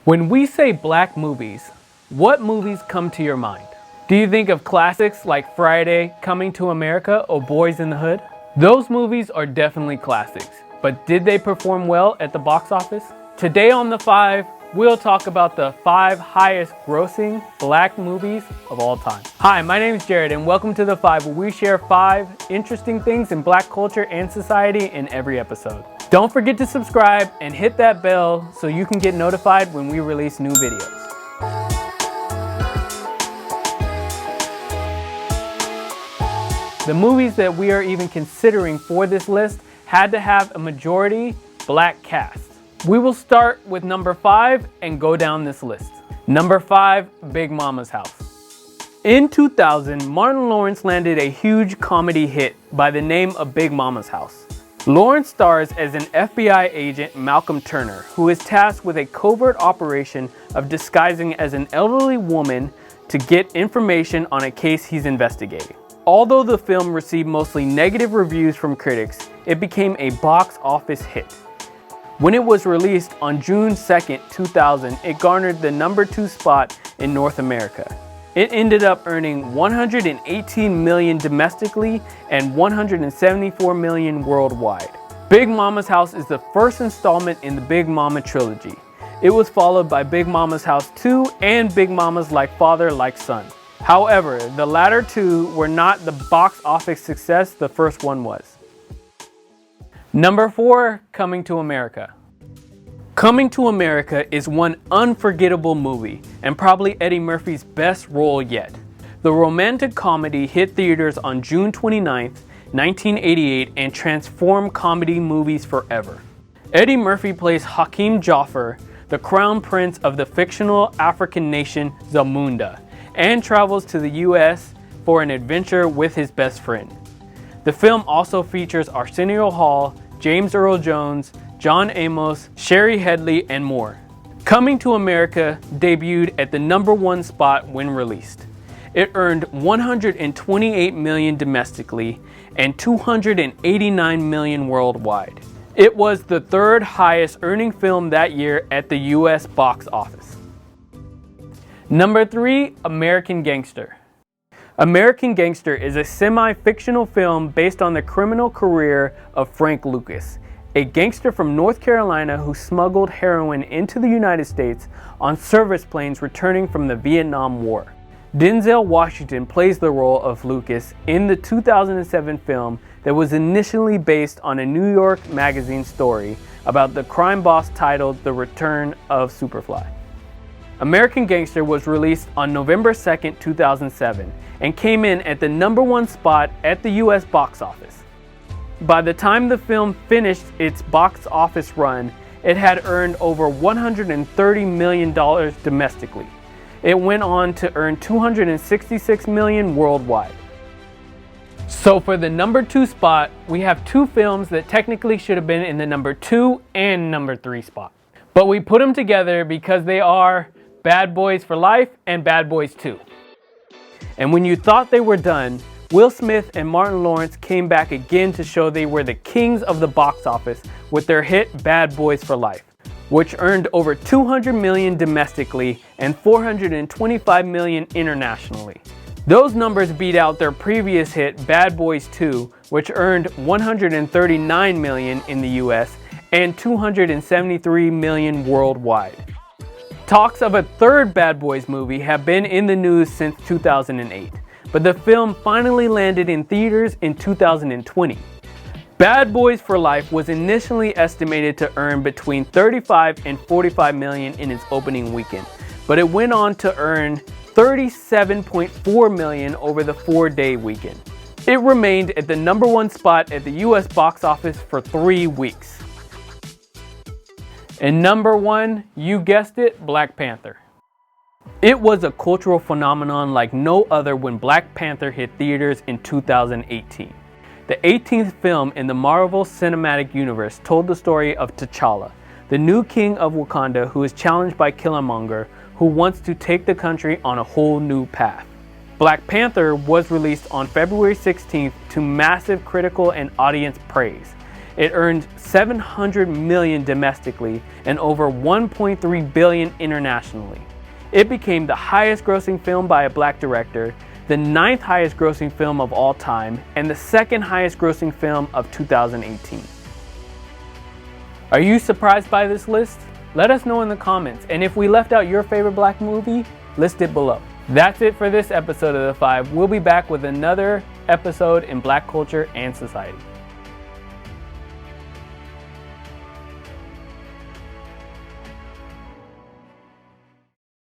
When we say black movies, what movies come to your mind? Do you think of classics like Friday, Coming to America, or Boys in the Hood? Those movies are definitely classics, but did they perform well at the box office? Today on The Five, we'll talk about the 5 highest grossing black movies of all time. Hi, my name is Jared and welcome to The Five, where we share 5 interesting things in black culture and society in every episode. Don't forget to subscribe and hit that bell so you can get notified when we release new videos. The movies that we are even considering for this list had to have a majority black cast. We will start with number 5 and go down this list. Number 5, Big Mama's House. In 2000, Martin Lawrence landed a huge comedy hit by the name of Big Mama's House. Lawrence stars as an FBI agent, Malcolm Turner, who is tasked with a covert operation of disguising as an elderly woman to get information on a case he's investigating. Although the film received mostly negative reviews from critics, it became a box office hit. When it was released on June 2nd, 2000, it garnered the number 2 spot in North America. It ended up earning $118 million domestically and $174 million worldwide. Big Mama's House is the first installment in the Big Mama trilogy. It was followed by Big Mama's House 2 and Big Mama's Like Father, Like Son. However, the latter two were not the box office success the first one was. Number 4, Coming to America. Coming to America is one unforgettable movie and probably Eddie Murphy's best role yet. The romantic comedy hit theaters on June 29, 1988 and transformed comedy movies forever. Eddie Murphy plays Hakeem Jaffer, the crown prince of the fictional African nation Zamunda, and travels to the US for an adventure with his best friend. The film also features Arsenio Hall, James Earl Jones, John Amos, Sherry Headley, and more. Coming to America debuted at the number 1 spot when released. It earned $128 million domestically and $289 million worldwide. It was the 3rd highest earning film that year at the US box office. Number 3, American Gangster. American Gangster is a semi-fictional film based on the criminal career of Frank Lucas, a gangster from North Carolina who smuggled heroin into the United States on service planes returning from the Vietnam War. Denzel Washington plays the role of Lucas in the 2007 film that was initially based on a New York Magazine story about the crime boss titled The Return of Superfly. American Gangster was released on November 2, 2007 and came in at the number 1 spot at the US box office. By the time the film finished its box office run, it had earned over $130 million domestically. It went on to earn $266 million worldwide. So for the number 2 spot, we have 2 films that technically should have been in the number 2 and number 3 spot. But we put them together because they are Bad Boys for Life and Bad Boys 2. And when you thought they were done, Will Smith and Martin Lawrence came back again to show they were the kings of the box office with their hit Bad Boys for Life, which earned over $200 million domestically and $425 million internationally. Those numbers beat out their previous hit Bad Boys 2, which earned $139 million in the US and $273 million worldwide. Talks of a 3rd Bad Boys movie have been in the news since 2008. But the film finally landed in theaters in 2020. Bad Boys for Life was initially estimated to earn between $35 and $45 million in its opening weekend, but it went on to earn $37.4 million over the 4-day weekend. It remained at the number 1 spot at the US box office for 3 weeks. And number 1, you guessed it, Black Panther. It was a cultural phenomenon like no other when Black Panther hit theaters in 2018. The 18th film in the Marvel Cinematic Universe told the story of T'Challa, the new king of Wakanda who is challenged by Killmonger, who wants to take the country on a whole new path. Black Panther was released on February 16th to massive critical and audience praise. It earned $700 million domestically and over $1.3 billion internationally. It became the highest grossing film by a black director, the 9th highest grossing film of all time, and the 2nd highest grossing film of 2018. Are you surprised by this list? Let us know in the comments, and if we left out your favorite black movie, list it below. That's it for this episode of The Five. We'll be back with another episode in Black culture and society.